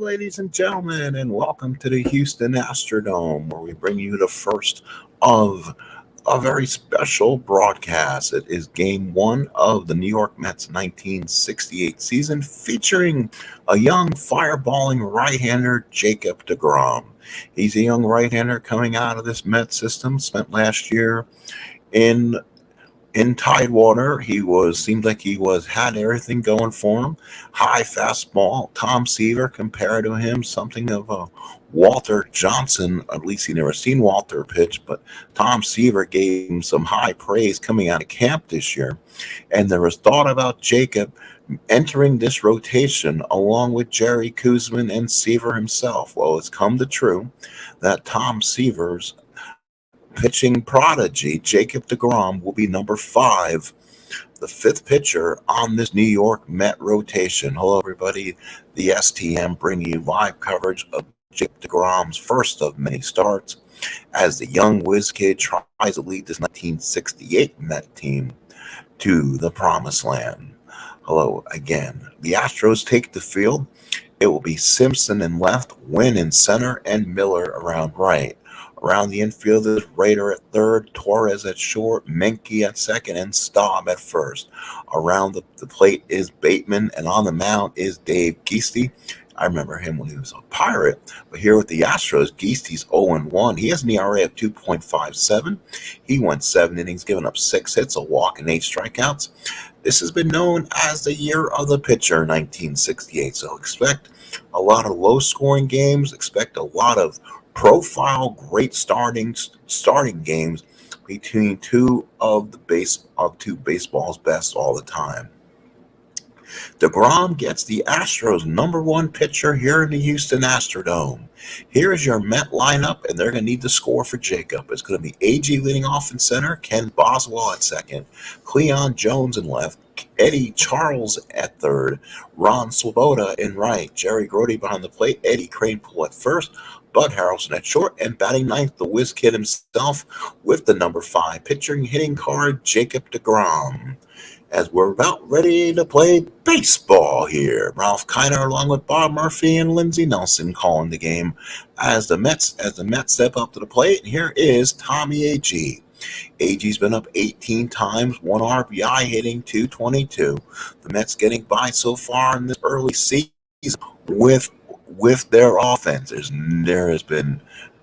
ladies and gentlemen, and welcome to the Houston Astrodome, where we bring you the first of a very special broadcast. It is Game 1 of the New York Mets 1968 season, featuring a young fireballing right-hander, Jacob Degrom. He's a young right-hander coming out of this Mets system, spent last year in Tidewater. Seemed like he had everything going for him. High fastball. Tom Seaver compared to him something of a Walter Johnson. At least he never seen Walter pitch, but Tom Seaver gave him some high praise coming out of camp this year. And there was thought about Jacob entering this rotation along with Jerry Koosman and Seaver himself. Well, it's come to true that Tom Seaver's pitching prodigy, Jacob Degrom, will be number 5, the 5th pitcher on this New York Met rotation. Hello, everybody. The STM bringing you live coverage of Jacob Degrom's first of many starts as the young whiz kid tries to lead this 1968 Met team to the promised land. Hello again. The Astros take the field. It will be Simpson in left, Wynn in center, and Miller around right. Around the infield is Rader at third, Torres at short, Menke at second, and Staub at first. Around the plate is Bateman, and on the mound is Dave Gieste. I remember him when he was a Pirate, but here with the Astros, Gieste's 0-1. He has an ERA of 2.57. He went 7 innings, giving up 6 hits, a walk, and 8 strikeouts. This has been known as the year of the pitcher, 1968. So expect a lot of low-scoring games. Expect a lot of profile great starting games between two baseball's best all the time. Degrom gets the Astros' number 1 pitcher here in the Houston Astrodome. Here is your Met lineup, and they're going to need to score for Jacob. It's going to be A.G. leading off in center, Ken Boswell at second, Cleon Jones in left, Eddie Charles at third, Ron Sloboda in right, Jerry Grody behind the plate, Eddie Kranepool at first, Bud Harrelson at short, and batting ninth, the whiz kid himself with the number 5 pitching hitting card, Jacob Degrom. As we're about ready to play baseball here, Ralph Kiner along with Bob Murphy and Lindsey Nelson calling the game as the Mets step up to the plate. And here is Tommy A.G. A.G.'s been up 18 times, 1 RBI, hitting .222. The Mets getting by so far in this early season with their offense.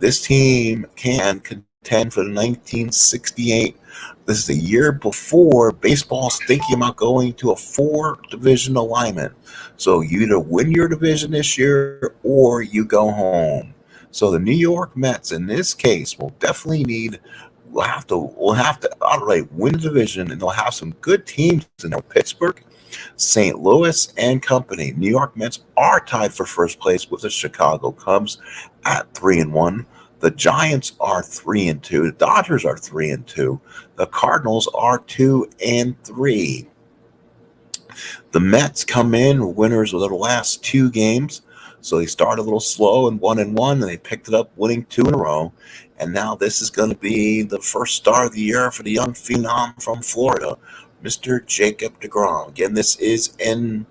This team can contend for the 1968. This is the year before baseball's thinking about going to a 4-division alignment. So you either win your division this year or you go home. So the New York Mets in this case will definitely will have to outright win the division, and they'll have some good teams in there. Pittsburgh, St. Louis, and company. New York Mets are tied for first place with the Chicago Cubs at 3-1. The Giants are 3-2. The Dodgers are 3-2. The Cardinals are 2-3. The Mets come in winners of their last 2 games. So they started a little slow and 1-1, and they picked it up, winning 2 in a row. And now this is going to be the first start of the year for the young phenom from Florida, Mr. Jacob Degrom. Again, this is in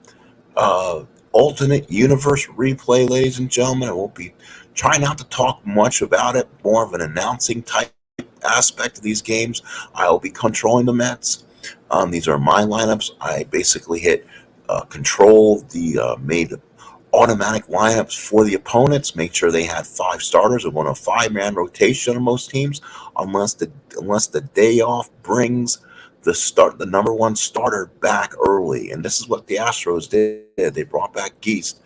alternate universe replay, ladies and gentlemen. I won't be trying not to talk much about it, more of an announcing type aspect of these games. I will be controlling the Mets. These are my lineups. I basically hit control made automatic lineups for the opponents, make sure they had 5 starters. and won a 5-man rotation on most teams, unless the day off brings the number 1 starter back early. And this is what the Astros did. They brought back Gieste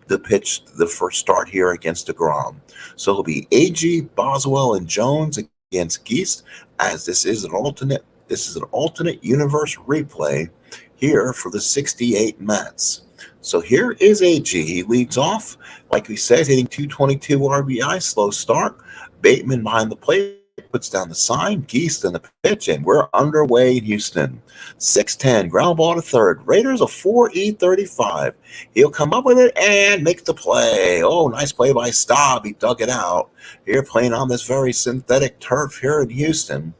to pitch the first start here against Degrom. So it'll be A.G., Boswell, and Jones against Gieste, as this is an alternate universe replay here for the 68 Mets. So here is A.G. He leads off, like we said, hitting .222 RBI, slow start. Bateman behind the plate puts down the sign, Gieste in the pitch, and we're underway in Houston. 6-10, ground ball to third. Raiders a 4-35. He'll come up with it and make the play. Oh, nice play by Staub. He dug it out. Here playing on this very synthetic turf here in Houston.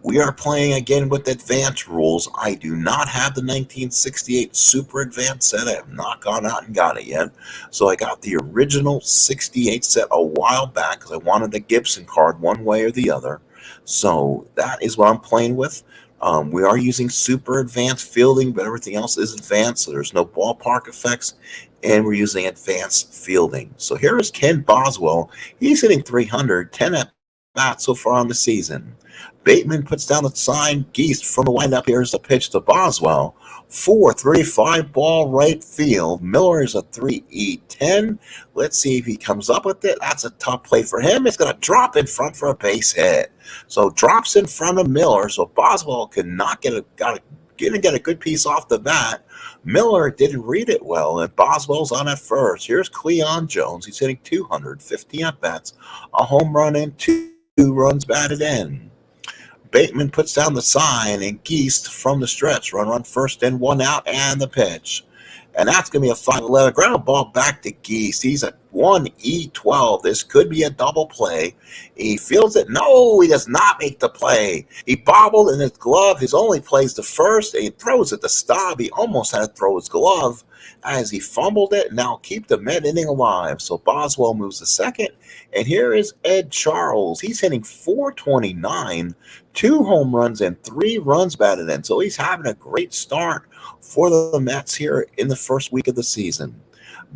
We are playing again with advanced rules. I do not have the 1968 Super Advanced set. I have not gone out and got it yet. So I got the original 68 set a while back because I wanted the Gibson card one way or the other. So that is what I'm playing with. We are using super advanced fielding, but everything else is advanced, so there's no ballpark effects, and we're using advanced fielding. So here is Ken Boswell. He's hitting 300, 10 at bats so far on the season. Bateman puts down the sign. Geese from the windup. Here's the pitch to Boswell. 4-3-5 ball right field. Miller is a 3-10. Let's see if he comes up with it. That's a tough play for him. It's going to drop in front for a base hit. So drops in front of Miller. So Boswell could not get a good piece off the bat. Miller didn't read it well, and Boswell's on at first. Here's Cleon Jones. He's hitting 250 at bats, a home run and 2 runs batted in. Bateman puts down the sign, and Geist from the stretch. Run first and 1 out, and the pitch. And that's going to be a 5-11 ground ball back to Geist. He's at 1-E-12. This could be a double play. He feels it. No, he does not make the play. He bobbled in his glove. His only plays the first, and he throws it to Staub. He almost had to throw his glove as he fumbled it. Now keep the Met inning alive. So Boswell moves to second. And here is Ed Charles. He's hitting 429, 2 home runs and 3 runs batted in. So he's having a great start for the Mets here in the first week of the season.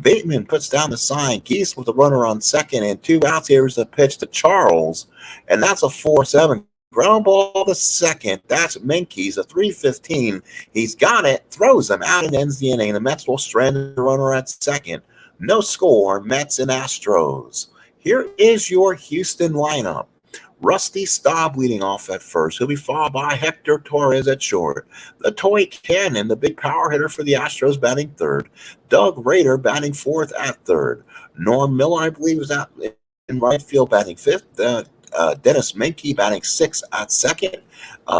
Bateman puts down the sign. Geese with the runner on second and 2 outs. Here's the pitch to Charles, and that's a 4-7 ground ball to second. That's Menke's a 3-15. He's got it, throws him out, and ends the inning. The Mets will strand the runner at second. No score, Mets and Astros. Here is your Houston lineup. Rusty Staub leading off at first. He'll be followed by Hector Torres at short. The Toy Cannon, the big power hitter for the Astros, batting third. Doug Rader batting fourth at third. Norm Miller, I believe, is out in right field batting fifth. Dennis Menke batting sixth at second.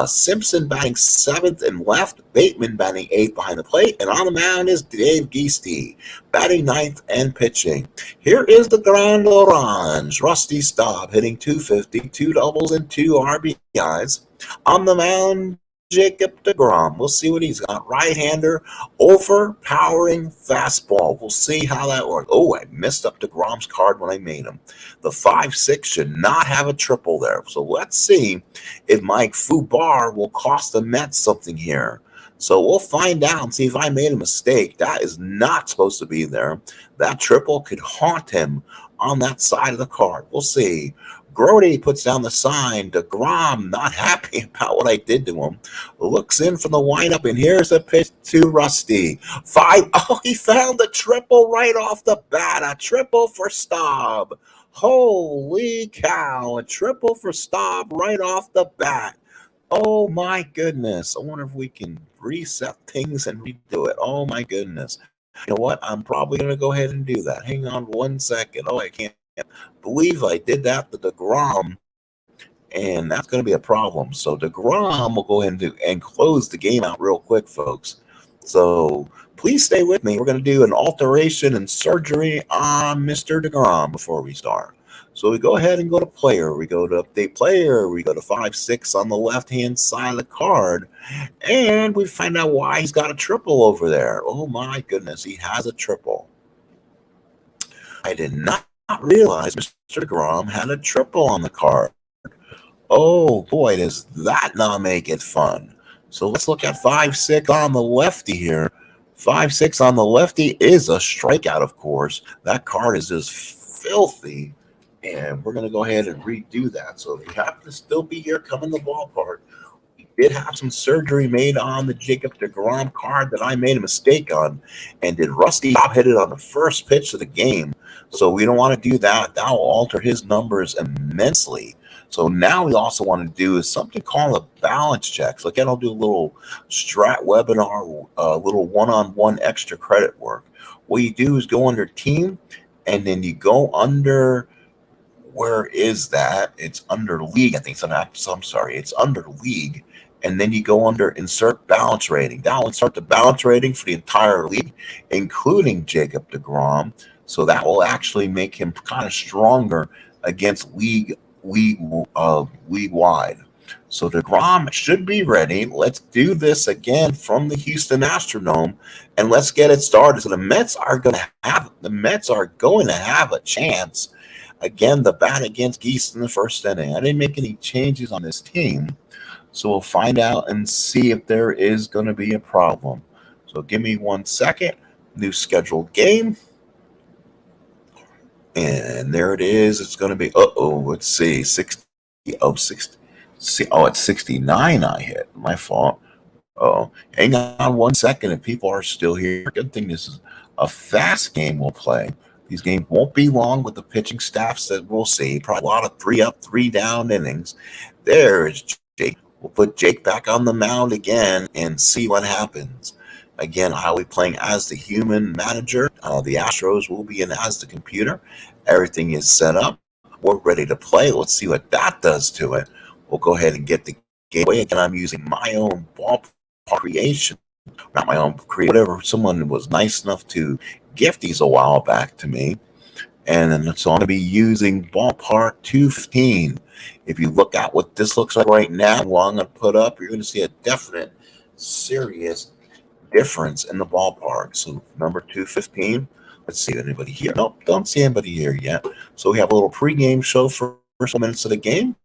Simpson batting seventh and left. Bateman batting eighth behind the plate. And on the mound is Dave Geisty batting ninth and pitching. Here is the Grand Orange. Rusty Staub hitting 250, 2 doubles and 2 RBIs. On the mound, Jacob Degrom. We'll see what he's got. Right-hander, overpowering fastball. We'll see how that works. Oh, I messed up Degrom's card when I made him. The 5-6 should not have a triple there. So let's see if Mike Fubar will cost the Mets something here. So we'll find out and see if I made a mistake. That is not supposed to be there. That triple could haunt him on that side of the card. We'll see. Grody puts down the sign. Degrom, not happy about what I did to him, looks in from the windup, and here's a pitch to Rusty. He found the triple right off the bat. A triple for Staub. Holy cow, a triple for Staub right off the bat. Oh my goodness. I wonder if we can reset things and redo it. Oh my goodness. You know what? I'm probably going to go ahead and do that. Hang on 1 second. Oh, I can't believe I did that to Degrom, and that's going to be a problem. So Degrom will go ahead and close the game out real quick, folks. So please stay with me. We're going to do an alteration and surgery on Mr. Degrom before we start. So we go ahead and go to player. We go to update player. We go to 5-6 on the left-hand side of the card, and we find out why he's got a triple over there. Oh my goodness, he has a triple. I did not realize Mr. Degrom had a triple on the card. Oh boy, does that not make it fun. So let's look at 5-6 on the lefty here. 5-6 on the lefty is a strikeout, of course. That card is just filthy, and we're going to go ahead and redo that. So if you happen to still be here, come in the ballpark. We did have some surgery made on the Jacob Degrom card that I made a mistake on, and did Rusty Staub hit it on the first pitch of the game. So we don't want to do that. That will alter his numbers immensely. So now we also want to do is something called a balance check. So again, I'll do a little strat webinar, a little one-on-one extra credit work. What you do is go under team, and then you go under, where is that? It's under league, I think. I'm sorry, it's under league. And then you go under insert balance rating. That will insert the balance rating for the entire league, including Jacob Degrom. So that will actually make him kind of stronger against league-wide. So DeGrom should be ready. Let's do this again from the Houston Astrodome, and let's get it started. So the Mets are going to have a chance. Again, the bat against Geese in the first inning. I didn't make any changes on this team, so we'll find out and see if there is going to be a problem. So give me 1 second. New scheduled game. And there it is. It's going to be, let's see, 60. It's 69 I hit. My fault. Oh, hang on 1 second if people are still here. Good thing this is a fast game we'll play. These games won't be long with the pitching staffs that we'll see. Probably a lot of 3 up, 3 down innings. There's Jake. We'll put Jake back on the mound again and see what happens. Again, I'll be playing as the human manager. The Astros will be in as the computer. Everything is set up. We're ready to play. Let's see what that does to it. We'll go ahead and get the game away. Again, I'm using my own ballpark creation. Not my own creation. Whatever. Someone was nice enough to gift these a while back to me. And so I'm going to be using ballpark 215. If you look at what this looks like right now, what I'm going to put up, you're going to see a definite, serious difference in the ballpark. So number 215. Let's see anybody here. Nope, don't see anybody here yet. So we have a little pregame show for first minutes of the game.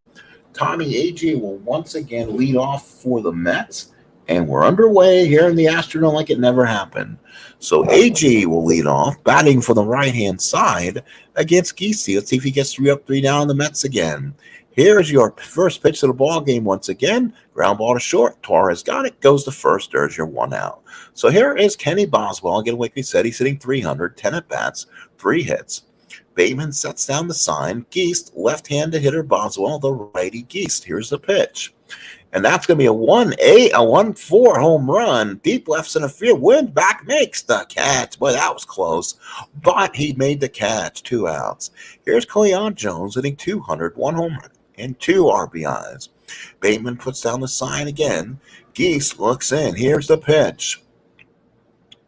Tommy AJ will once again lead off for the Mets, and we're underway here in the Astrodome like it never happened. So AJ will lead off, batting for the right-hand side against Geese. Let's see if he gets 3 up, 3 down on the Mets again. Here's your first pitch to the ball game once again. Ground ball to short. Torres got it. Goes to first. There's your 1 out. So here is Kenny Boswell. Again, like we said, he's hitting 300, 10 at-bats, 3 hits. Bateman sets down the sign. Geese, left-handed hitter Boswell, the righty Geese. Here's the pitch. And that's going to be a 1-4 home run. Deep left center field. Wind back makes the catch. Boy, that was close. But he made the catch. 2 outs. Here's Cleon Jones hitting 200, 1 home run and 2 RBIs. Bateman puts down the sign again. Geese looks in. Here's the pitch.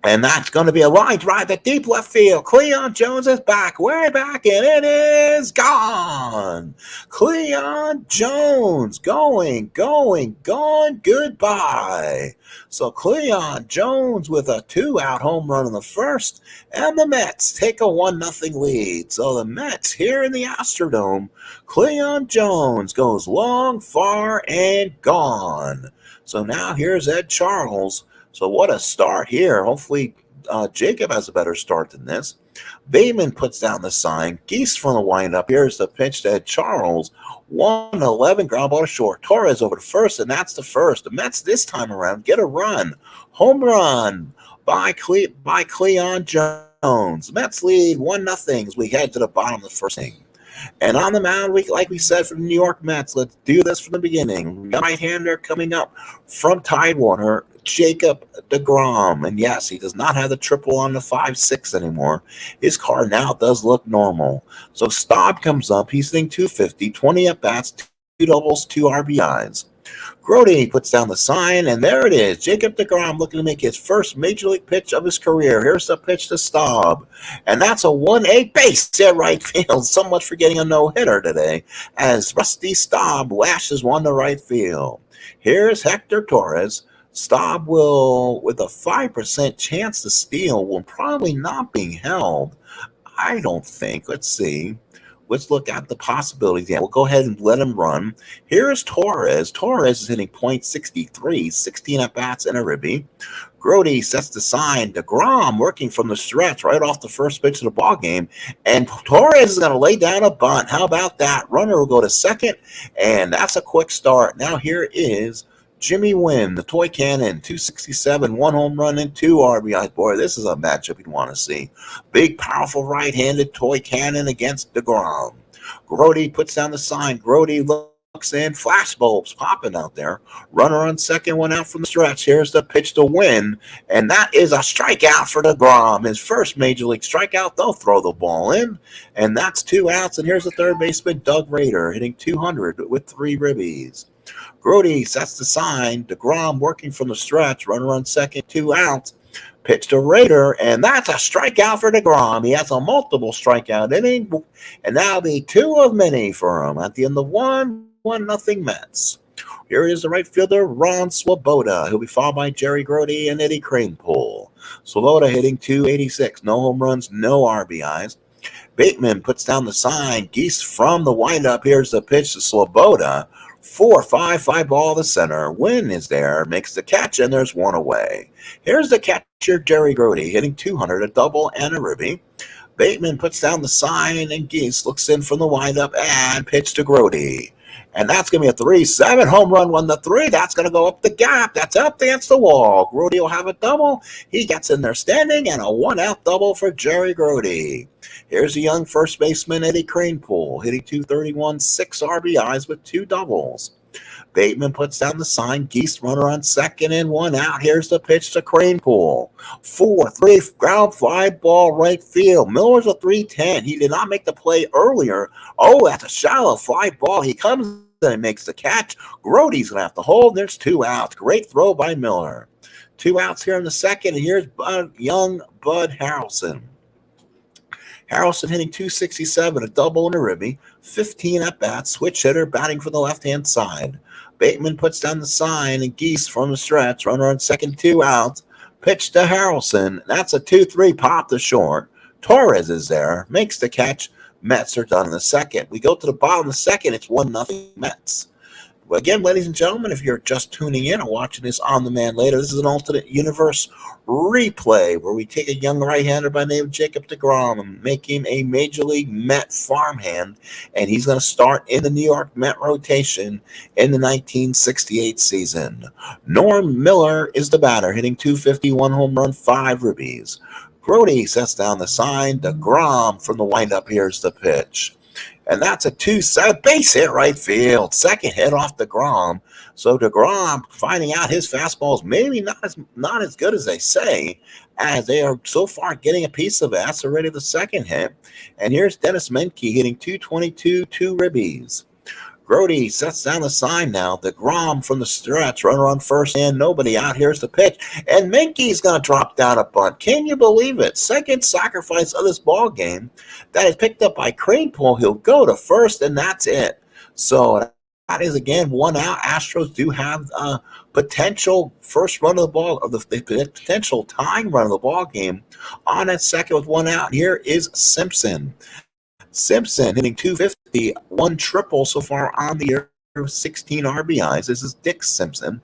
And that's going to be a line drive at deep left field. Cleon Jones is back, way back, and it is gone. Cleon Jones going, goodbye. So Cleon Jones with a 2-out home run in the first, and the Mets take a 1-0 lead. So the Mets here in the Astrodome, Cleon Jones goes long, far, and gone. So now here's Ed Charles. So what a start here. Hopefully Jacob has a better start than this. Bateman puts down the sign. Geese from the windup. Here's the pitch to Charles. 1-11, ground ball to short. Torres over to first, and that's the first. The Mets this time around get a run. Home run by Cleon Jones. Mets lead 1-0 as we head to the bottom of the first inning. And on the mound, like we said, for the New York Mets, let's do this from the beginning. Right-hander coming up from Tidewater, Jacob Degrom. And yes, he does not have the triple on the 5.6 anymore. His car now does look normal. So Staub comes up. He's hitting 250, 20 at-bats, 2 doubles, 2 RBIs. Grody puts down the sign, and there it is. Jacob Degrom looking to make his first major league pitch of his career. Here's the pitch to Staub, and that's a 1-8 base at right field. So much for getting a no-hitter today, as Rusty Staub lashes one to right field. Here's Hector Torres. Staub will, with a 5% chance to steal, will probably not be held. I don't think. Let's see. Let's look at the possibilities. Yeah, we'll go ahead and let him run. Here's Torres. Torres is hitting .63, 16 at-bats and a ribby. Grody sets the sign. Degrom working from the stretch right off the first pitch of the ball game. And Torres is going to lay down a bunt. How about that? Runner will go to second, and that's a quick start. Now here is Jimmy Wynn, the toy cannon, 267, 1 home run and 2 RBIs. Boy, this is a matchup you'd want to see. Big, powerful right-handed toy cannon against Degrom. Grody puts down the sign. Grody looks in. Flash bulbs popping out there. Runner on second, 1 out from the stretch. Here's the pitch to Wynn, and that is a strikeout for Degrom. His first major league strikeout. They'll throw the ball in, and that's 2 outs. And here's the third baseman, Doug Rader, hitting 200 with 3 ribbies. Grody sets the sign. Degrom working from the stretch. Runner on second, 2 outs. Pitch to Rader, and that's a strikeout for Degrom. He has a multiple strikeout inning, and that'll be 2 of many for him at the end of 1-0 Mets. Here is the right fielder, Ron Swabota. He'll be followed by Jerry Grody and Eddie Kranepool. Swabota hitting .286. No home runs, no RBIs. Bateman puts down the sign. Geese from the windup. Here's the pitch to Sloboda. 4-5, fly ball to center. Win is there. Makes the catch, and there's one away. Here's the catcher, Jerry Grody, hitting .200, a double and a ribby. Bateman puts down the sign, and Geese looks in from the windup and pitch to Grody. And that's going to be a 3-7 home run 1-3. That's going to go up the gap. That's up against the wall. Grody will have a double. He gets in there standing, and a one-out double for Jerry Grody. Here's the young first baseman, Eddie Kranepool, hitting .231, 6 RBIs with 2 doubles. Bateman puts down the sign. Geese runner on second and 1 out. Here's the pitch to Kranepool. 4-3 ground fly ball right field. Miller's a 3-10. He did not make the play earlier. Oh, that's a shallow fly ball. He comes and makes the catch. Grody's going to have to hold. There's 2 outs. Great throw by Miller. 2 outs here in the second. And here's young Bud Harrelson. Harrelson hitting .267, a double and a ribby, 15 at-bats, switch hitter, batting for the left-hand side. Bateman puts down the sign, and Geese from the stretch, runner on second, 2 outs, pitch to Harrelson. That's a 2-3 pop to short. Torres is there, makes the catch. Mets are done in the second. We go to the bottom of the second, it's 1-0 Mets. Well, again, ladies and gentlemen, if you're just tuning in or watching this on demand later, this is an alternate universe replay where we take a young right-hander by the name of Jacob Degrom and make him a Major League Met farmhand, and he's going to start in the New York Met rotation in the 1968 season. Norm Miller is the batter, hitting .251 home run, 5 ribbies. Grody sets down the sign. Degrom from the windup, here's the pitch. And that's a 2-7 base hit right field. Second hit off Degrom. So Degrom finding out his fastball is maybe not as good as they say, as they are so far getting a piece of it. That's already the second hit. And here's Dennis Menke hitting .222, 2 ribbies. Grody sets down the sign now. Degrom from the stretch, runner on first and nobody out. Here's the pitch. And Menke's going to drop down a bunt. Can you believe it? Second sacrifice of this ball game that is picked up by Kranepool. He'll go to first, and that's it. So that is, again, 1 out. Astros do have a potential first run of the ball, or the potential tying run of the ball game on that second with 1 out. Here is Simpson. Simpson hitting .250, 1 triple so far on the year, 16 RBIs. This is Dick Simpson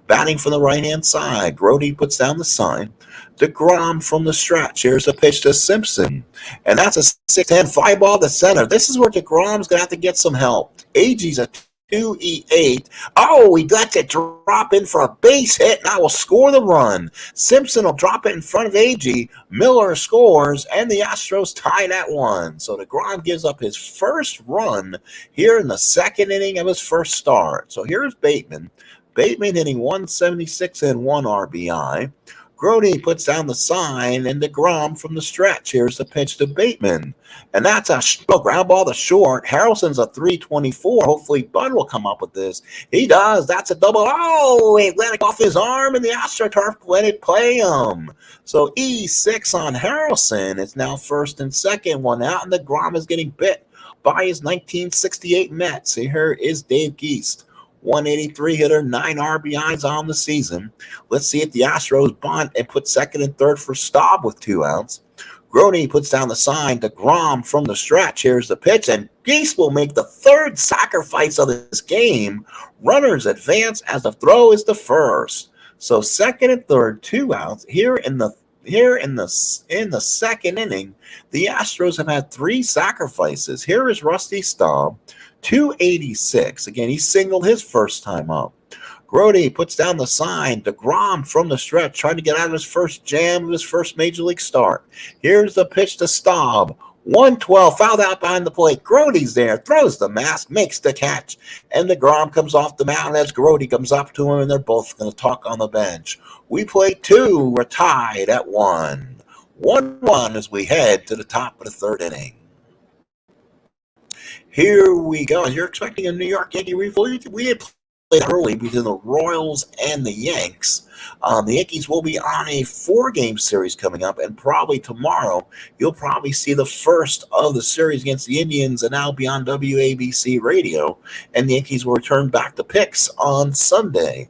batting from the right-hand side. Grody puts down the sign. Degrom from the stretch. Here's a pitch to Simpson. And that's a 6-10 fly ball to center. This is where Degrom's going to have to get some help. Agey's a 2-8. Oh, he lets it drop in for a base hit, and I will score the run. Simpson will drop it in front of Agee. Miller scores, and the Astros tied at 1. So Degrom gives up his first run here in the second inning of his first start. So here's Bateman. Bateman hitting .176 and 1 RBI. Grody puts down the sign, and Degrom from the stretch. Here's the pitch to Bateman. And that's a ground ball to short. Harrelson's a .324. Hopefully Bud will come up with this. He does. That's a double. Oh, he let it off his arm, and the AstroTurf let it play him. So E6 on Harrelson. It's now first and second, 1 out, and Degrom is getting bit by his 1968 Mets. Here is Dave Geist. 183 hitter, 9 RBIs on the season. Let's see if the Astros bunt and put second and third for Staub with 2 outs. Grody puts down the sign. Degrom from the stretch. Here's the pitch, and Geist will make the third sacrifice of this game. Runners advance as the throw is the first. So second and third, 2 outs. Here in the second inning, the Astros have had 3 sacrifices. Here is Rusty Staub. 286. Again, he singled his first time up. Grody puts down the sign. Degrom from the stretch, trying to get out of his first jam of his first major league start. Here's the pitch to Staub. 112, fouled out behind the plate. Grody's there, throws the mask, makes the catch. And Degrom comes off the mound as Grody comes up to him, and they're both going to talk on the bench. We play 2. We're tied at 1. 1-1 as we head to the top of the third inning. Here we go. You're expecting a New York Yankee replay. We had early between the Royals and the Yanks. The Yankees will be on a 4-game series coming up, and probably tomorrow you'll probably see the first of the series against the Indians, and that'll be on WABC radio. And the Yankees will return back to picks on Friday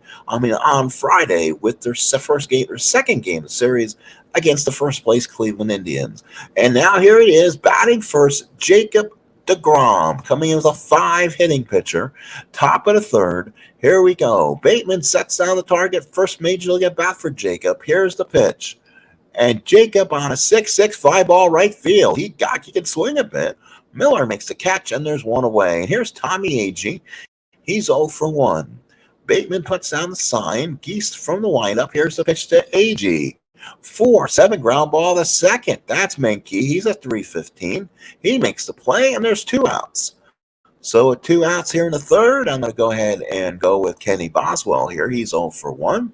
with their second game of the series against the first place Cleveland Indians. And now here it is, batting first, Jacob Degrom, coming in as a 5-hitting pitcher, top of the third. Here we go. Bateman sets down the target. First major league at bat for Jacob. Here's the pitch. And Jacob on a 6-6 fly ball right field. He can swing a bit. Miller makes the catch, and there's one away. And here's Tommy Agee. He's 0 for 1. Bateman puts down the sign. Geist from the windup. Here's the pitch to Agee. 4-7 ground ball the second. That's Menke. He's a 315. He makes the play, and there's 2 outs. So with 2 outs here in the third, I'm going to go ahead and go with Kenny Boswell here. He's 0 for 1.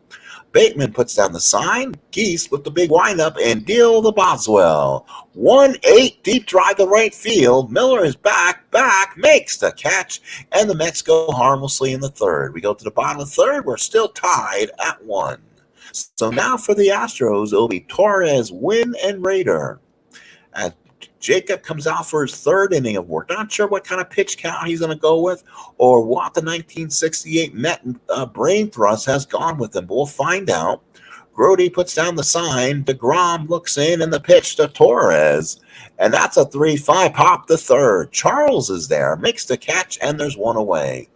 Bateman puts down the sign. Geist with the big windup and deal to Boswell. 1-8 deep drive to right field. Miller is back, makes the catch, and the Mets go harmlessly in the third. We go to the bottom of the third. We're still tied at 1. So now for the Astros, it'll be Torres, Wynn, and Rader. Jacob comes out for his third inning of work. Not sure what kind of pitch count he's going to go with or what the 1968 Met brain thrust has gone with him, but we'll find out. Grody puts down the sign. Degrom looks in, and the pitch to Torres. And that's a 3-5 pop the third. Charles is there, makes the catch, and there's 1 away.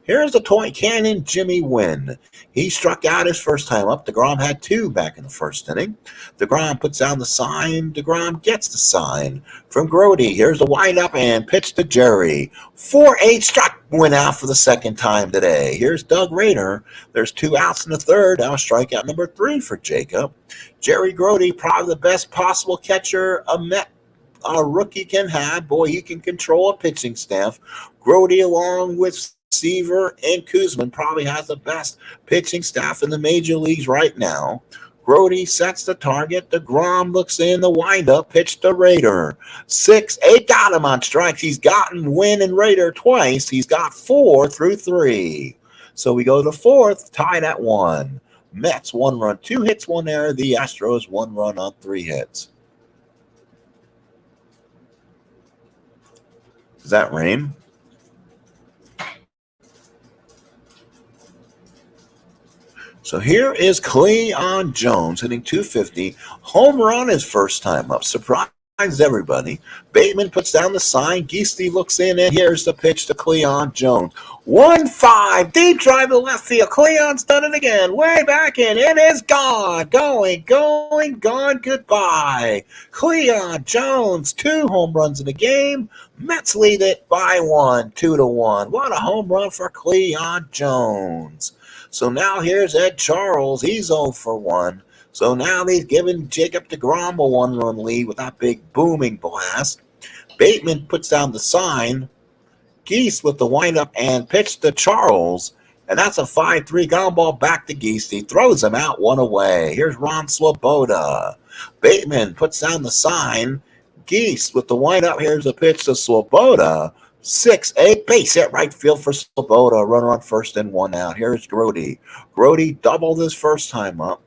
Here's the toy cannon, Jimmy Wynn. He struck out his first time up. Degrom had 2 back in the first inning. Degrom puts down the sign. Degrom gets the sign from Grody. Here's the windup and pitch to Jerry. 4-8 struck Wynn out for the second time today. Here's Doug Rader. There's 2 outs in the third. Now strikeout number 3 for Jacob. Jerry Grody, probably the best possible catcher a rookie can have. Boy, he can control a pitching staff. Grody, along with Seaver and Kuzman, probably has the best pitching staff in the major leagues right now. Grody sets the target. Degrom looks in the windup. Pitch to Rader. 6-8 got him on strikes. He's gotten Wynn and Rader twice. He's got 4 through 3. So we go to the fourth, tied at 1. Mets 1 run, 2 hits, 1 error. The Astros 1 run on 3 hits. Does that rain? So here is Cleon Jones hitting 250. Home run his first time up. Surprised everybody. Bateman puts down the sign. Geisty looks in, and here's the pitch to Cleon Jones. 1-5. Deep drive to left field. Cleon's done it again. Way back in. It is gone. Going, gone. Goodbye. Cleon Jones, 2 home runs in the game. Mets lead it by 1, 2-1. What a home run for Cleon Jones. So now here's Ed Charles. He's 0 for 1. So now they've given Jacob Degrom a 1-run lead with that big booming blast. Bateman puts down the sign. Geist with the windup and pitch to Charles. And that's a 5-3 ground ball back to Geist. He throws him out, 1 away. Here's Ron Sloboda. Bateman puts down the sign. Geist with the windup. Here's a pitch to Swabota. 6-8 base hit right field for Sloboda. Runner on first and 1 out. Here's Grody. Grody doubled his first time up.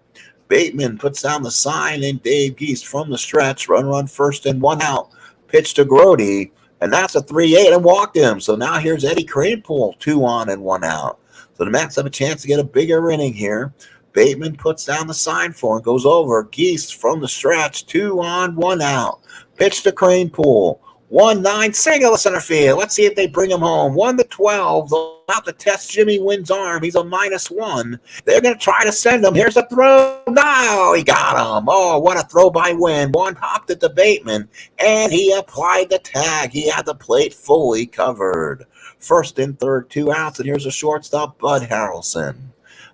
Bateman puts down the sign, and Dave Geist from the stretch. Runner on first and 1 out. Pitch to Grody, and that's a 3-8 and walked him. So now here's Eddie Kranepool, 2 on and 1 out. So the Mets have a chance to get a bigger inning here. Bateman puts down the sign for him, goes over. Geist from the stretch, 2 on, 1 out. Pitch to Kranepool. 1-9 single to center field. Let's see if they bring him home. 1-12. They'll have to test Jimmy Wynn's arm. He's a -1. They're going to try to send him. Here's a throw. No, he got him. Oh, what a throw by Wynn. One hopped at the Bateman, and he applied the tag. He had the plate fully covered. First and third, 2 outs, and here's a shortstop, Bud Harrelson.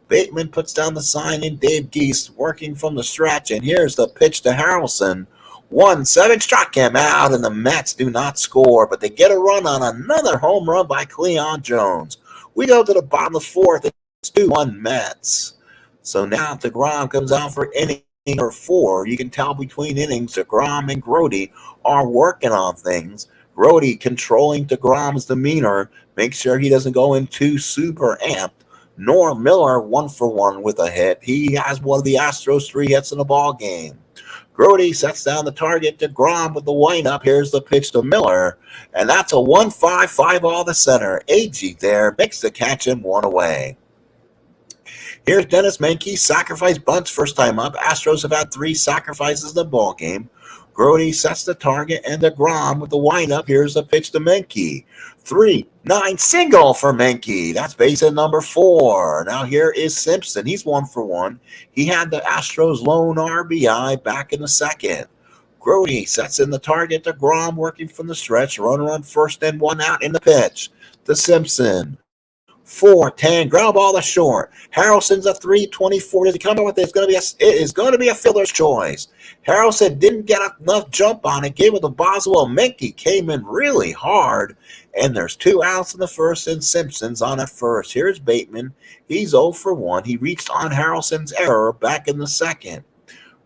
Bateman puts down the sign, and Dave Geist working from the stretch, and here's the pitch to Harrelson. 1-7 struck him out, and the Mets do not score, but they get a run on another home run by Cleon Jones. We go to the bottom of the fourth. It's 2-1 Mets. So now Degrom comes out for inning number 4. You can tell between innings, Degrom and Grody are working on things. Grody controlling Degrom's demeanor, make sure he doesn't go in too super amped. Norm Miller 1-for-1 with a hit. He has one of the Astros 3 hits in the ball game. Grody sets down the target to Degrom with the windup. Here's the pitch to Miller, and that's a 1-5 ball to center. Agee there makes the catch and 1 away. Here's Dennis Menke, sacrifice bunts first time up. Astros have had 3 sacrifices in the ball game. Grody sets the target, and Degrom with the windup. Here's the pitch to Menke. 3-9 single for Menke. That's base hit number 4. Now here is Simpson. He's 1-for-1. He had the Astros lone RBI back in the second. Grody sets in the target. Degrom working from the stretch. Runner on first and 1 out in the pitch to Simpson. 4-10, ground ball to short. Harrelson's a 3-24. Does he come up with it? It is going to be a fielder's choice. Harrelson didn't get enough jump on it. Gave it to Boswell. Menke came in really hard. And there's 2 outs in the first, and Simpson's on at first. Here's Bateman. He's 0-for-1. He reached on Harrelson's error back in the second.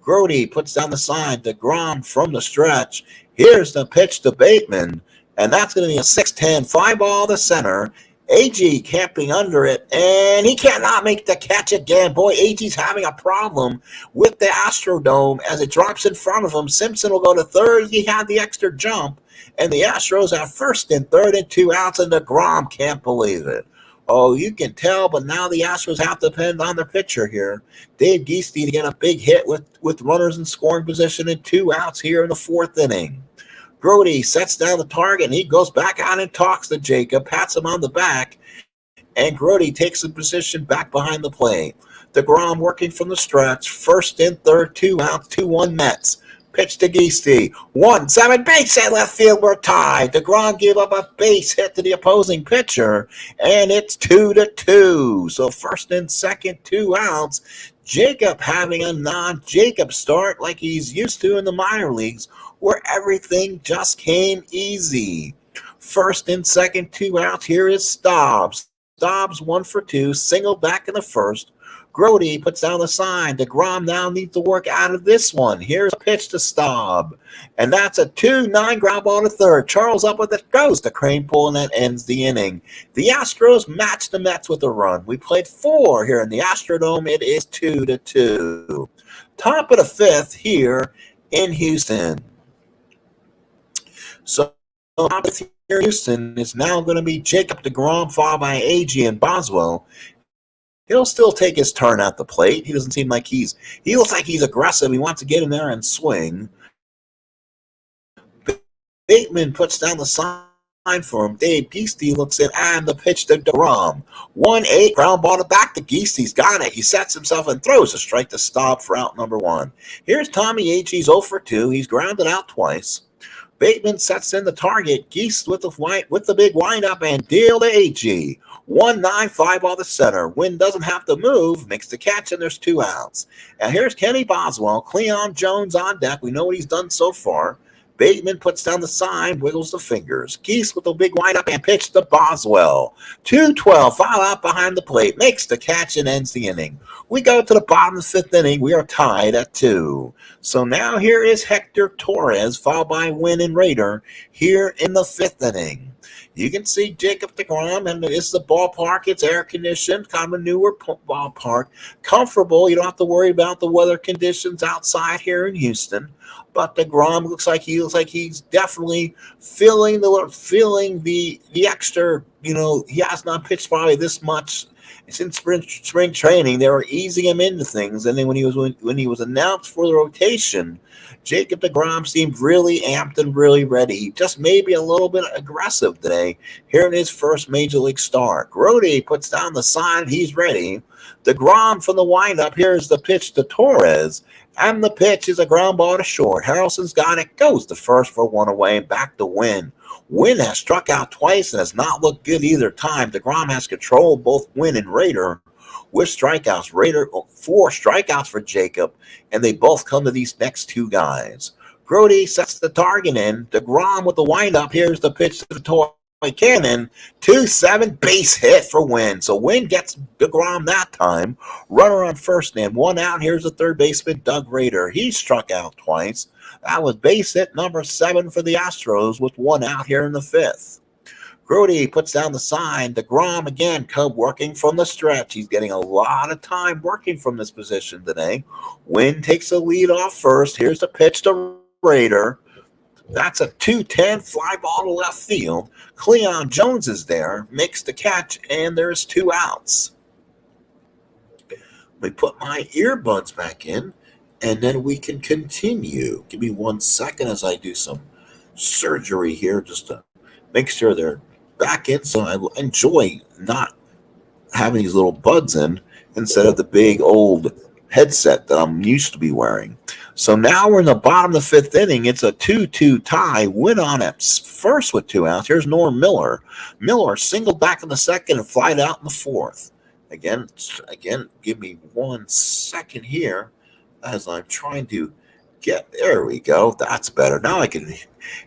Grody puts down the sign. Degrom from the stretch. Here's the pitch to Bateman. And that's going to be a 6-10 fly ball to center. Agee camping under it, and he cannot make the catch again. Boy, Agee's having a problem with the Astrodome as it drops in front of him. Simpson will go to third. He had the extra jump, and the Astros have first and third and 2 outs, and Degrom can't believe it. Oh, you can tell, but now the Astros have to depend on their pitcher here. Dave Geisty to get a big hit with runners in scoring position and 2 outs here in the 4th inning. Grody sets down the target, and he goes back out and talks to Jacob, pats him on the back, and Grody takes the position back behind the plate. Degrom working from the stretch, first and third, 2 outs, 2-1 Mets. Pitch to Geisty, 1-7 base hit left field, we're tied. Degrom gave up a base hit to the opposing pitcher, and it's 2-2. So first and second, 2 outs. Jacob having a non-Jacob start like he's used to in the minor leagues, where everything just came easy. First and second, 2 outs. Here is Stobbs. Stobbs 1-for-2, single back in the first. Grody puts down the sign. Degrom now needs to work out of this one. Here's a pitch to Staub. And that's a 2-9 ground ball to third. Charles up with it, goes to Crane pull, and that ends the inning. The Astros match the Mets with a run. We played 4 here in the Astrodome. It is 2-2. Top of the 5th here in Houston. So top of here in Houston is now going to be Jacob Degrom, followed by Agee and Boswell. He'll still take his turn at the plate. He doesn't seem like he looks like he's aggressive. He wants to get in there and swing. Bateman puts down the sign for him. Dave Geisty looks in, and the pitch to Degrom. 1-8 ground ball to back to Geist's got it. He sets himself and throws a strike to Staub for out number 1. Here's Tommy Agee's 0-for-2. He's grounded out twice. Bateman sets in the target. Geist with the big windup and deal to Agee. 1-9 fly ball to center. Wynn doesn't have to move. Makes the catch, and there's 2 outs. And here's Kenny Boswell. Cleon Jones on deck. We know what he's done so far. Bateman puts down the sign, wiggles the fingers. Geist with a big windup and pitch to Boswell. 2-12, foul out behind the plate. Makes the catch and ends the inning. We go to the bottom of the 5th inning. We are tied at 2. So now here is Hector Torres, followed by Wynn and Rader here in the 5th inning. You can see Jacob Degrom, and it's the ballpark. It's air-conditioned, kind of a newer ballpark. Comfortable. You don't have to worry about the weather conditions outside here in Houston. But Degrom looks like he's definitely feeling the extra. You know, he has not pitched probably this much since spring training. They were easing him into things, and then when he was announced for the rotation, Jacob Degrom seemed really amped and really ready. Just maybe a little bit aggressive today here in his first major league start. Grody puts down the sign. He's ready. Degrom from the windup. Here's the pitch to Torres. And the pitch is a ground ball to short. Harrelson's got it. Goes to first for 1 away and back to Wynn. Wynn has struck out twice and has not looked good either time. Degrom has controlled both Wynn and Rader with strikeouts. Rader 4 strikeouts for Jacob, and they both come to these next 2 guys. Grody sets the target in. Degrom with the windup. Here's the pitch to Cannon, 2-7 base hit for Wynn. So Wynn gets Degrom that time. Runner on first and 1 out. Here's the third baseman, Doug Rader. He struck out twice. That was base hit number 7 for the Astros with 1 out here in the 5th. Grody puts down the sign. Degrom again, Cub working from the stretch. He's getting a lot of time working from this position today. Wynn takes the lead off first. Here's the pitch to Rader. That's a 2-10 fly ball to left field. Cleon Jones is there, makes the catch, and there's 2 outs. Let me put my earbuds back in, and then we can continue. Give me 1 second as I do some surgery here just to make sure they're back in. So I enjoy not having these little buds in instead of the big old headset that I'm used to be wearing. So now we're in the bottom of the 5th inning. It's a 2-2 tie. Win on at first with 2 outs. Here's Norm Miller. Miller singled back in the 2nd and flied out in the 4th. Again, give me 1 second here as I'm trying to get, there we go. That's better. Now I can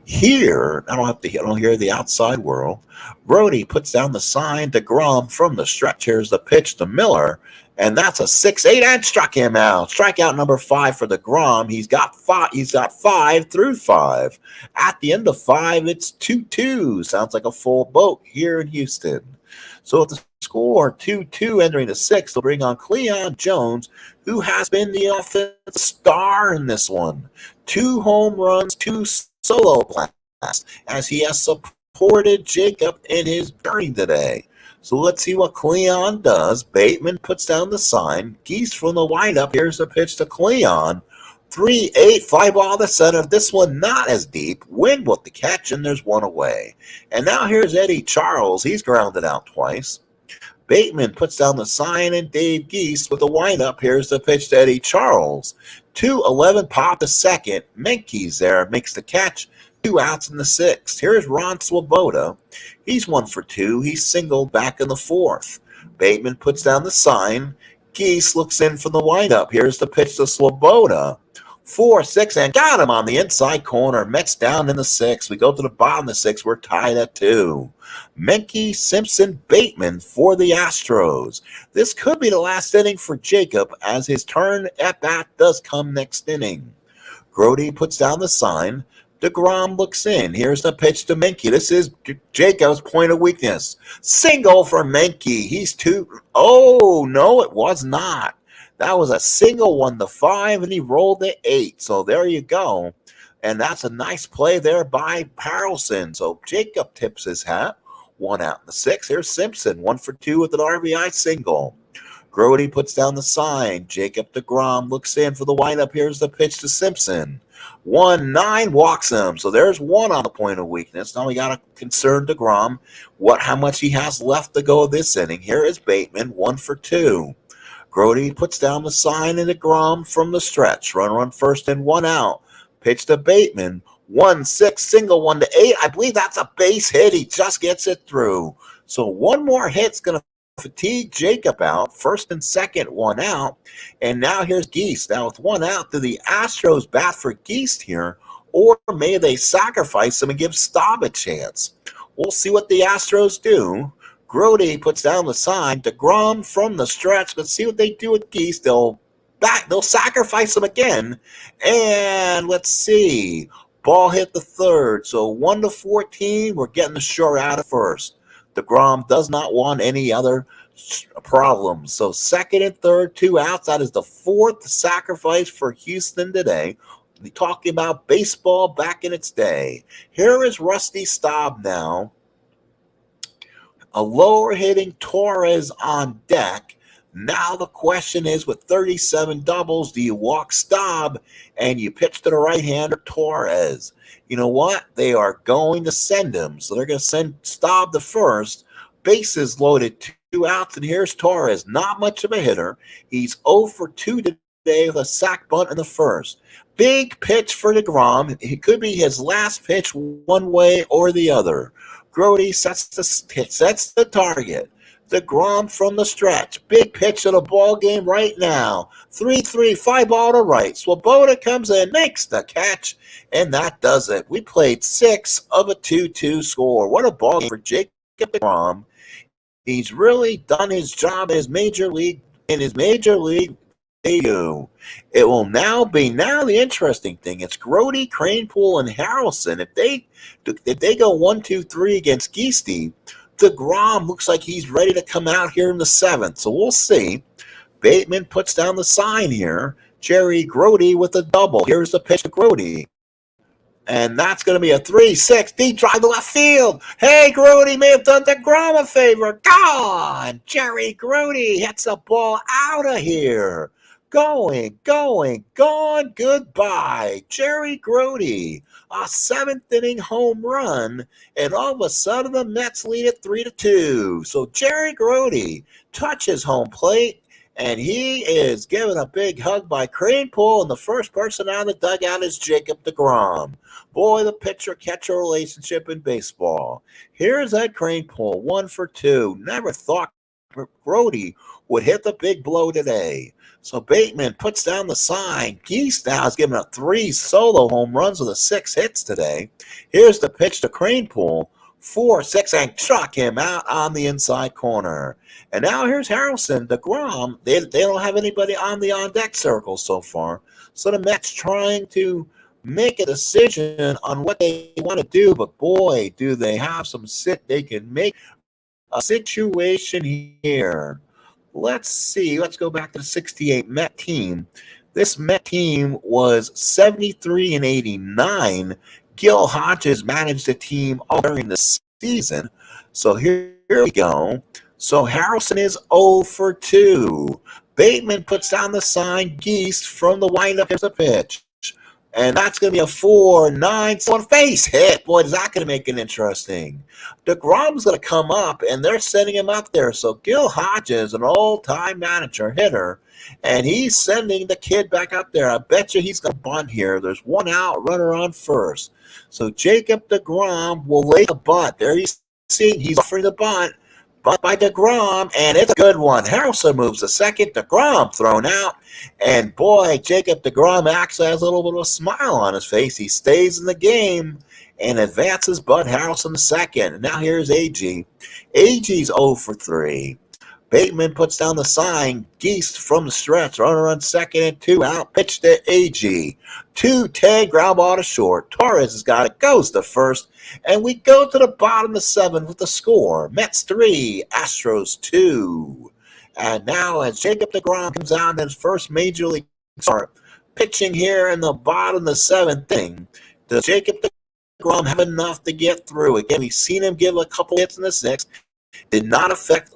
hear, I don't hear the outside world. Brody puts down the sign. Degrom from the stretch. Here's the pitch to Miller. And that's a 6-8 and struck him out. Strikeout number 5 for Degrom. He's got 5 through 5. At the end of 5, it's 2-2. Sounds like a full boat here in Houston. So at the score 2-2 entering the 6th, they'll bring on Cleon Jones, who has been the offensive star in this one. 2 home runs, 2 solo blasts, as he has supported Jacob in his journey today. So let's see what Cleon does. Bateman puts down the sign. Geese from the windup. Here's the pitch to Cleon. 3-8, fly ball to center. This one not as deep. Win with the catch, and there's 1 away. And now here's Eddie Charles. He's grounded out twice. Bateman puts down the sign, and Dave Geese with the windup. Here's the pitch to Eddie Charles. 2-11, pop to second. Menke's there, makes the catch. 2 outs in the 6th. Here's Ron Swabota. He's 1 for 2. He's singled back in the 4th. Bateman puts down the sign. Geese looks in from the windup. Here's the pitch to Sloboda. 4-6, and got him on the inside corner. Mets down in the 6th. We go to the bottom of the 6th. We're tied at 2. Menke, Simpson, Bateman for the Astros. This could be the last inning for Jacob, as his turn at bat does come next inning. Grody puts down the sign. Degrom looks in. Here's the pitch to Menke. This is Jacob's point of weakness. Single for Menke. He's 2. Oh, no, it was not. That was a single 1-5, and he rolled to 8. So there you go. And that's a nice play there by Harrelson. So Jacob tips his hat. 1 out in the 6th. Here's Simpson. 1 for 2 with an RBI single. Grody puts down the sign. Jacob Degrom looks in for the windup. Here's the pitch to Simpson. 1-9, walks him. So there's 1 on the point of weakness. Now we got to concern Degrom how much he has left to go this inning. Here is Bateman, 1 for 2. Grody puts down the sign, and Degrom from the stretch. Runner on first and 1 out. Pitch to Bateman. 1-6, single 1-8. I believe that's a base hit. He just gets it through. So 1 more hit's going to fatigue Jacob out. First and second, 1 out. And now here's Geese. Now with 1 out, do the Astros bat for Geese here, or may they sacrifice him and give Staub a chance? We'll see what the Astros do. Grody puts down the sign. Degrom from the stretch. Let's see what they do with Geese. They'll sacrifice him again. And let's see. Ball hit the 3rd. So 1-14. We're getting the short out of first. Degrom does not want any other problems. So 2nd and 3rd, 2 outs. That is the 4th sacrifice for Houston today. We're talking about baseball back in its day. Here is Rusty Staub now. A lower hitting Torres on deck. Now the question is, with 37 doubles, do you walk Staub and you pitch to the right-hander Torres? You know what? They are going to send him. So they're going to send Staub to first. Bases loaded, 2 outs, and here's Torres. Not much of a hitter. He's 0 for 2 today with a sac bunt in the 1st. Big pitch for Degrom. It could be his last pitch one way or the other. Grody sets the target. Degrom from the stretch. Big pitch of the ball game right now. 3-3, fly ball to right. Swabota comes in, makes the catch, and that does it. We played 6 of a 2-2 score. What a ball game for Jacob Degrom. He's really done his job in his major league debut. It will now the interesting thing. It's Grody, Cranepool, and Harrelson. If they go 1-2-3 against Geesty, Degrom looks like he's ready to come out here in the 7th. So we'll see. Bateman puts down the sign here. Jerry Grody with a double. Here's the pitch to Grody. And that's going to be a 3-6 deep drive to left field. Hey, Grody may have done Degrom a favor. Gone. Jerry Grody hits the ball out of here. Going, gone, goodbye. Jerry Grody, a 7th inning home run, and all of a sudden the Mets lead it 3-2. So Jerry Grody touches home plate, and he is given a big hug by Cranepool, and the first person out of the dugout is Jacob Degrom. Boy, the pitcher-catcher relationship in baseball. Here's Ed Cranepool, 1 for 2. Never thought Grody would hit the big blow today. So Bateman puts down the sign. Geese now is given up 3 solo home runs with 6 hits today. Here's the pitch to Cranepool. 4-6, and struck him out on the inside corner. And now here's Harrelson. Degrom, they don't have anybody on the on-deck circle so far. So the Mets trying to make a decision on what they want to do. But boy, do they have some they can make a situation here. Let's see. Let's go back to the 68 Met team. This Met team was 73-89. Gil Hodges managed the team all during the season. So here we go. So Harrelson is 0 for 2. Bateman puts down the sign. Geese from the windup. Here's the pitch. And that's going to be a 4-9 face hit. Boy, is that going to make it interesting. DeGrom's going to come up, and they're setting him up there. So Gil Hodges, an old-time manager hitter, and he's sending the kid back up there. I bet you he's going to bunt here. There's one out, runner on first. So Jacob Degrom will lay the bunt. There you see, he's offering the bunt. Bunt by Degrom, and it's a good one. Harrelson moves to second. Degrom thrown out. And boy, Jacob Degrom actually has a little bit of a smile on his face. He stays in the game and advances Bud Harrelson to second. And now here's AG. AG's 0 for 3. Bateman puts down the sign. Geese from the stretch. Runner on second and 2 out. Pitch to AG. 2-10, ground ball to short. Torres has got it. Goes to first. And we go to the bottom of the 7th with the score. Mets 3, Astros 2. And now as Jacob Degrom comes out in his first major league start, pitching here in the bottom of the 7th inning, does Jacob Degrom have enough to get through? Again, we've seen him give a couple hits in the 6th. Did not affect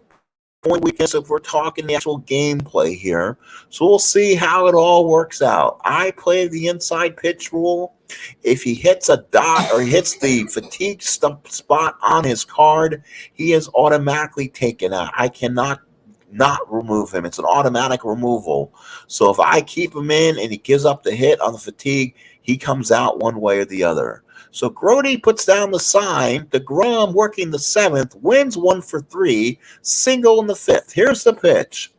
point weakness if we're talking the actual gameplay here. So we'll see how it all works out. I play the inside pitch rule. If he hits a dot or hits the fatigue spot on his card, he is automatically taken out. I cannot not remove him. It's an automatic removal. So if I keep him in and he gives up the hit on the fatigue, he comes out one way or the other. So Grody puts down the sign. Degrom working the 7th, wins 1 for 3, single in the 5th. Here's the pitch.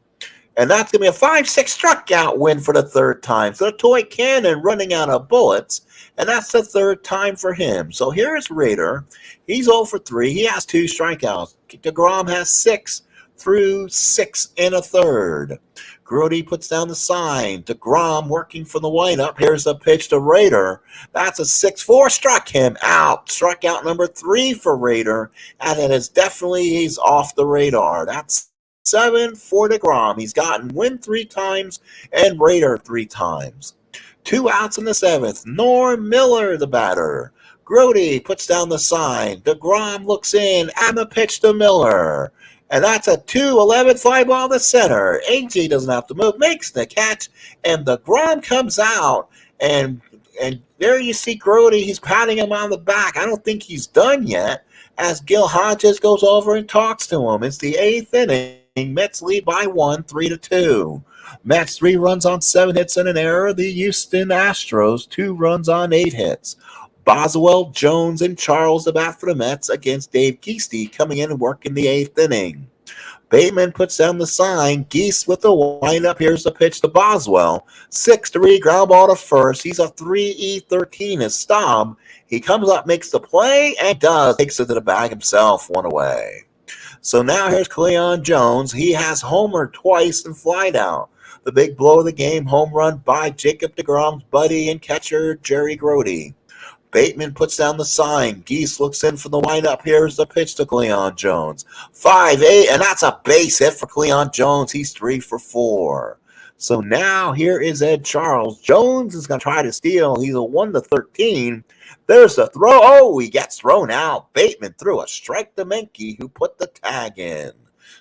And that's going to be a 5-6 strikeout win for the 3rd time. So the toy cannon running out of bullets, and that's the 3rd time for him. So here's Rader. He's 0 for 3. He has 2 strikeouts. Degrom has 6 through 6 1/3. Grody puts down the sign. Degrom working for the windup. Here's the pitch to Rader. That's a 6-4. Struck him out. Strikeout number 3 for Rader. And it is he's off the radar. That's 7 for Degrom. He's gotten win 3 times and Rader 3 times. 2 outs in the 7th. Norm Miller, the batter. Grody puts down the sign. Degrom looks in. And the pitch to Miller. And that's a 2-11 fly ball to center. AG doesn't have to move, makes the catch, and Degrom comes out. And there you see Grody. He's patting him on the back. I don't think he's done yet as Gil Hodges goes over and talks to him. It's the 8th inning. Mets lead by 1, 3-2. Mets 3 runs on 7 hits and an error. The Houston Astros 2 runs on 8 hits. Boswell, Jones, and Charles the bat for the Mets against Dave Geesty coming in and working the 8th inning. Bateman puts down the sign. Geese with the windup. Here's the pitch to Boswell. 6-3, ground ball to first. He's a 3-E-13 as Staub. He comes up, makes the play, and takes it to the bag himself, one away. So now here's Cleon Jones. He has homered twice and flied out. The big blow of the game, home run by Jacob Degrom's buddy and catcher Jerry Grody. Bateman puts down the sign. Geese looks in for the windup. Here's the pitch to Cleon Jones. 5-8, and that's a base hit for Cleon Jones. He's 3 for 4. So now here is Ed Charles. Jones is going to try to steal. He's a 1-13. There's the throw. Oh, he gets thrown out. Bateman threw a strike to Menke, who put the tag in.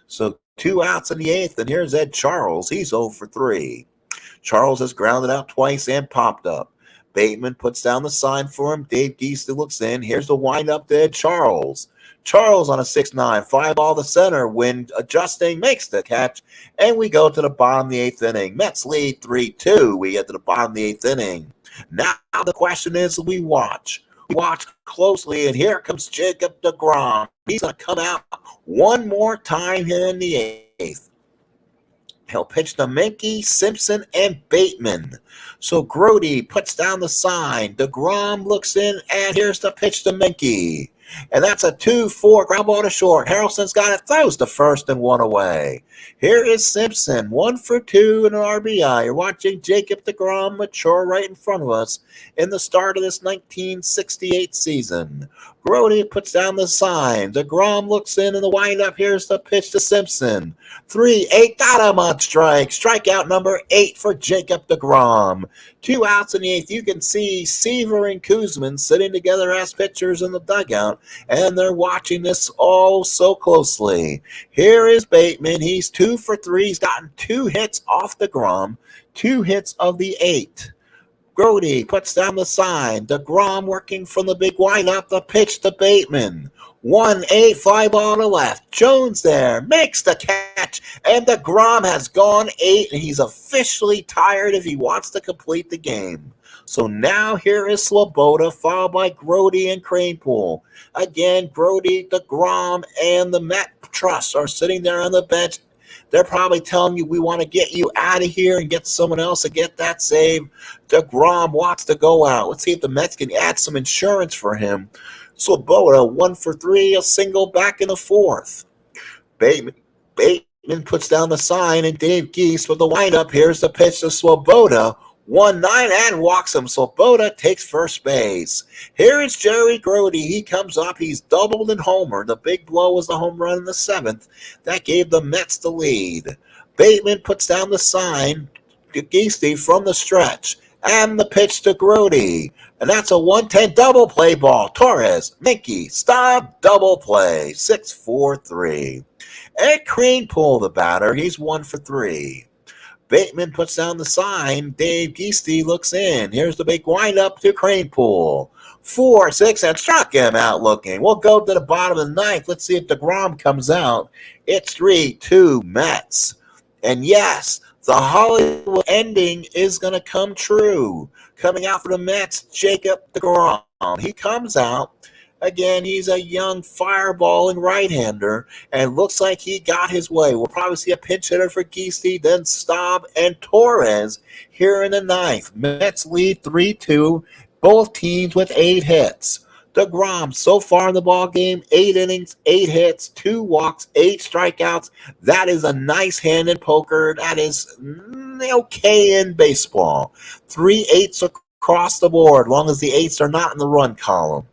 So 2 outs in the 8th, and here's Ed Charles. He's 0 for 3. Charles has grounded out twice and popped up. Bateman puts down the sign for him. Dave Geese looks in. Here's the windup to Ed Charles. Charles on a 6-9, fly ball to center. Wind adjusting, makes the catch, and we go to the bottom of the 8th inning. Mets lead 3-2. We get to the bottom of the 8th inning. Now the question is, we watch closely, and here comes Jacob Degrom. He's going to come out one more time here in the 8th. He'll pitch to Menke, Simpson, and Bateman. So Grody puts down the sign. Degrom looks in, and here's the pitch to Menke. And that's a 2-4 ground ball to short. Harrelson's got it, throws to first and 1 away. Here is Simpson, 1 for 2 and an RBI. You're watching Jacob Degrom mature right in front of us in the start of this 1968 season. Grody puts down the sign. Degrom looks in the windup. Here's the pitch to Simpson. 3-8, got him on strike. Strikeout number 8 for Jacob Degrom. 2 outs in the 8th. You can see Seaver and Kuzman sitting together as pitchers in the dugout, and they're watching this all so closely. Here is Bateman. He's 2 for 3. He's gotten 2 hits off Degrom, 2 hits of the 8. Grody puts down the sign. Degrom working from the big windup. The pitch to Bateman. 1-8, fly ball to left. Jones there makes the catch, and Degrom has gone 8, and he's officially tired if he wants to complete the game. So now here is Sloboda, followed by Grody and Cranepool. Again, Grody, Degrom, and the Met Trust are sitting there on the bench. They're probably telling you, we want to get you out of here and get someone else to get that save. Degrom wants to go out. Let's see if the Mets can add some insurance for him. Sloboda, 1 for 3, a single back in the 4th. Bateman puts down the sign, and Dave Geese with the windup. Here's the pitch to Sloboda. 1-9 and walks him. Sloboda takes first base. Here is Jerry Grody. He comes up. He's doubled and homered. The big blow was the home run in the 7th. That gave the Mets the lead. Bateman puts down the sign to Geese from the stretch. And the pitch to Grody. And that's a 1-10 double play ball. Torres, Menke, Staub, double play. 6-4-3. Ed Cranepool, the batter. He's 1 for 3. Bateman puts down the sign. Dave Geese looks in. Here's the big windup to Cranepool. 4-6 and struck him out looking. We'll go to the bottom of the 9th. Let's see if Degrom comes out. It's 3-2 Mets. And yes, the Hollywood ending is going to come true. Coming out for the Mets, Jacob Degrom. He comes out. Again, he's a young fireballing right-hander, and looks like he got his way. We'll probably see a pinch hitter for Geese, then Staub and Torres here in the 9th. Mets lead 3-2, both teams with 8 hits. Degrom, so far in the ball game, 8 innings, 8 hits, 2 walks, 8 strikeouts. That is a nice hand in poker. That is okay in baseball. 3 8s across the board, long as the 8s are not in the run column.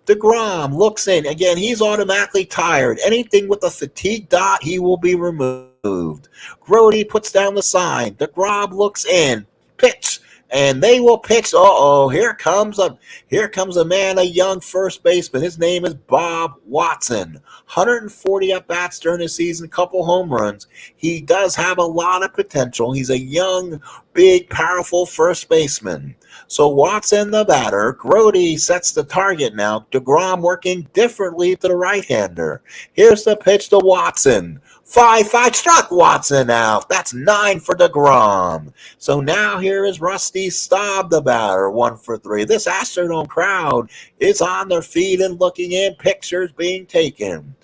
Degrom looks in. Again, he's automatically tired. Anything with a fatigue dot, he will be removed. Grody puts down the sign. Degrom looks in. Pitch. And they will pitch. Here comes a man, a young first baseman. His name is Bob Watson. 140 at-bats during the season, a couple home runs. He does have a lot of potential. He's a young, big, powerful first baseman. So Watson, the batter. Grody sets the target now. Degrom working differently to the right-hander. Here's the pitch to Watson. 5-5 struck Watson out. That's 9 for Degrom. So now here is Rusty Staub, the batter, 1 for 3. This Astrodome crowd is on their feet and looking in, pictures being taken.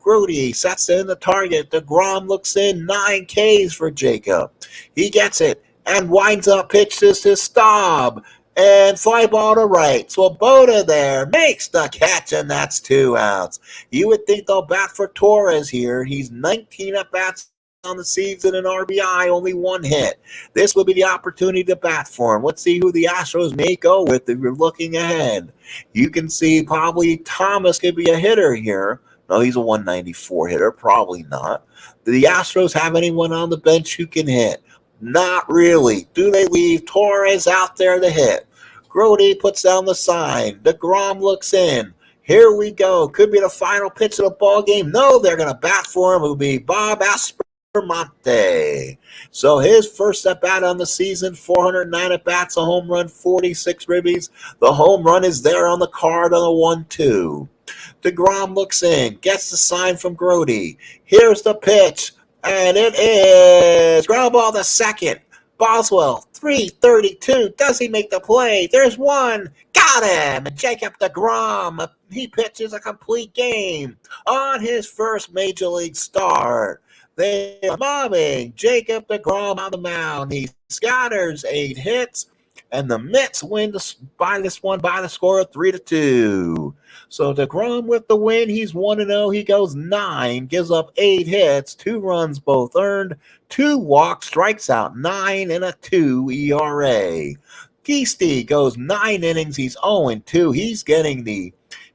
Grote sets in the target. Degrom looks in. 9 Ks for Jacob. He gets it and winds up, pitches to Staub. And fly ball to right. Swabota there makes the catch, and that's 2 outs. You would think they'll bat for Torres here. He's 19 at-bats on the season, an RBI, only 1 hit. This will be the opportunity to bat for him. Let's see who the Astros may go with if you're looking ahead. You can see probably Thomas could be a hitter here. No, he's a 194 hitter. Probably not. Do the Astros have anyone on the bench who can hit? Not really. Do they leave Torres out there to hit? Grote puts down the sign. Degrom looks in. Here we go. Could be the final pitch of the ball game. No, they're going to bat for him. It will be Bob Aspermonte. So his first at-bat on the season, 409 at-bats, a home run, 46 ribbies. The home run is there on the card on the 1-2. Degrom looks in. Gets the sign from Grote. Here's the pitch. And it is ground ball to second. Boswell, 332. Does he make the play? There's one. Got him. And Jacob Degrom, he pitches a complete game on his first major league start. They are mobbing Jacob Degrom on the mound. He scatters 8 hits, and the Mets win by the score of 3-2. So Degrom with the win. He's 1-0. He goes 9, gives up 8 hits, 2 runs both earned, 2 walks, strikes out 9, and a 2 ERA. Geesty goes 9 innings. He's 0-2.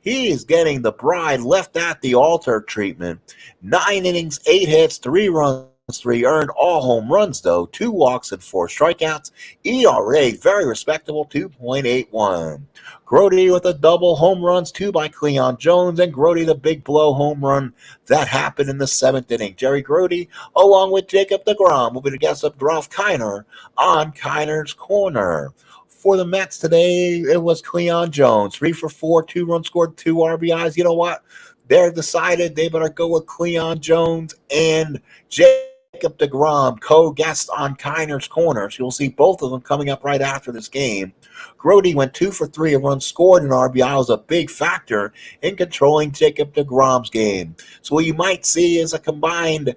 He is getting the bride left at the altar treatment. 9 innings, 8 hits, 3 runs, 3 earned, all home runs though, 2 walks and 4 strikeouts. ERA, very respectable, 2.81. Grote with a double, home runs, 2 by Cleon Jones, and Grote the big blow home run that happened in the 7th inning. Jerry Grote, along with Jacob Degrom, will be the guest of Ralph Kiner on Kiner's Corner. For the Mets today, it was Cleon Jones, 3 for 4, 2 runs scored, 2 RBIs. You know what? They're decided they better go with Cleon Jones and Jacob Degrom, co-guest on Kiner's Corner. So you'll see both of them coming up right after this game. Grote went 2 for 3, a run scored, and RBI was a big factor in controlling Jacob Degrom's game. So what you might see is a combined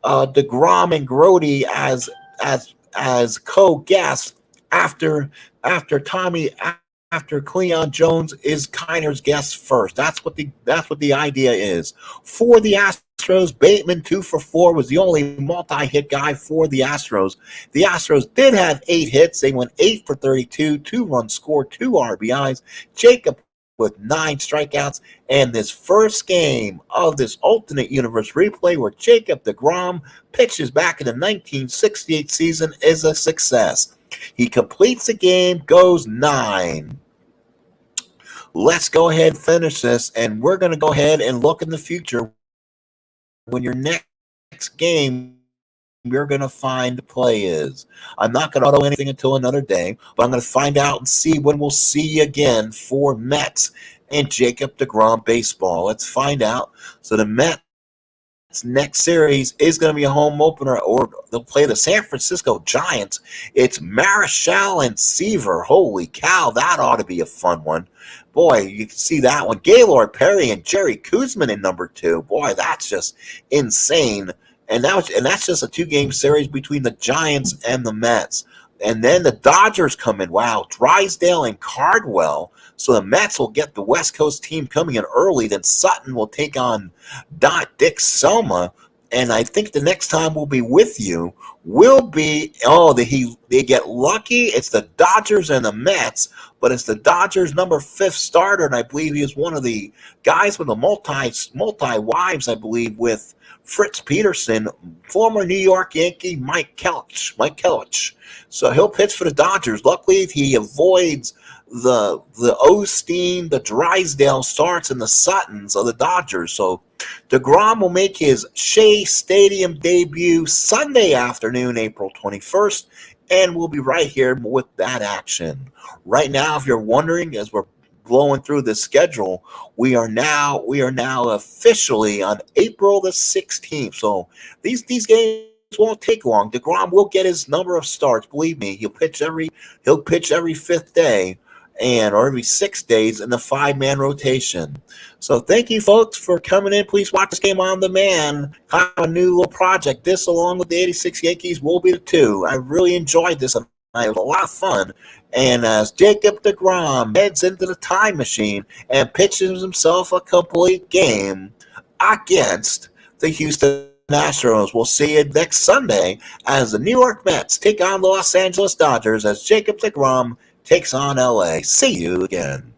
Degrom and Grote as co-guests after Cleon Jones is Kiner's guest first. That's what the idea is. For the Astros, Bateman 2 for 4 was the only multi-hit guy for the Astros. The Astros did have 8 hits. They went 8 for 32, 2 runs scored, 2 RBIs. Jacob with 9 strikeouts. And this first game of this alternate universe replay where Jacob Degrom pitches back in the 1968 season is a success. He completes the game, goes 9. Let's go ahead and finish this, and we're going to go ahead and look in the future when your next game you're going to find the play is. I'm not going to auto anything until another day, but I'm going to find out and see when we'll see you again for Mets and Jacob Degrom baseball. Let's find out. So the Mets next series is going to be a home opener, or they'll play the San Francisco Giants. It's Marichal and Seaver. Holy cow, that ought to be a fun one. Boy, you can see that one. Gaylord Perry and Jerry Kuzman in number 2. Boy, that's just insane. And that's just a 2-game series between the Giants and the Mets. And then the Dodgers come in. Wow, Drysdale and Cardwell. So the Mets will get the West Coast team coming in early. Then Sutton will take on Dick Selma. And I think the next time we'll be with you will be, they get lucky. It's the Dodgers and the Mets, but it's the Dodgers' number 5 starter, and I believe he is one of the guys with the multi-wives, I believe, with Fritz Peterson, former New York Yankee Mike Kellich. So he'll pitch for the Dodgers. Luckily, he avoids the Osteen, the Drysdale starts, and the Suttons of the Dodgers. So Degrom will make his Shea Stadium debut Sunday afternoon, April 21st, and we'll be right here with that action. Right now, if you're wondering, as we're blowing through the schedule, we are now officially on April the 16th. So these games won't take long. Degrom will get his number of starts. Believe me, he'll pitch every 5th day. or every 6 days in the 5-man rotation. So thank you, folks, for coming in. Please watch this game on demand. Kind of a new little project. This, along with the 86 Yankees, will be the 2. I really enjoyed this. It was a lot of fun. And as Jacob Degrom heads into the time machine and pitches himself a complete game against the Houston Astros. We'll see you next Sunday as the New York Mets take on the Los Angeles Dodgers as Jacob Degrom takes on LA. See you again.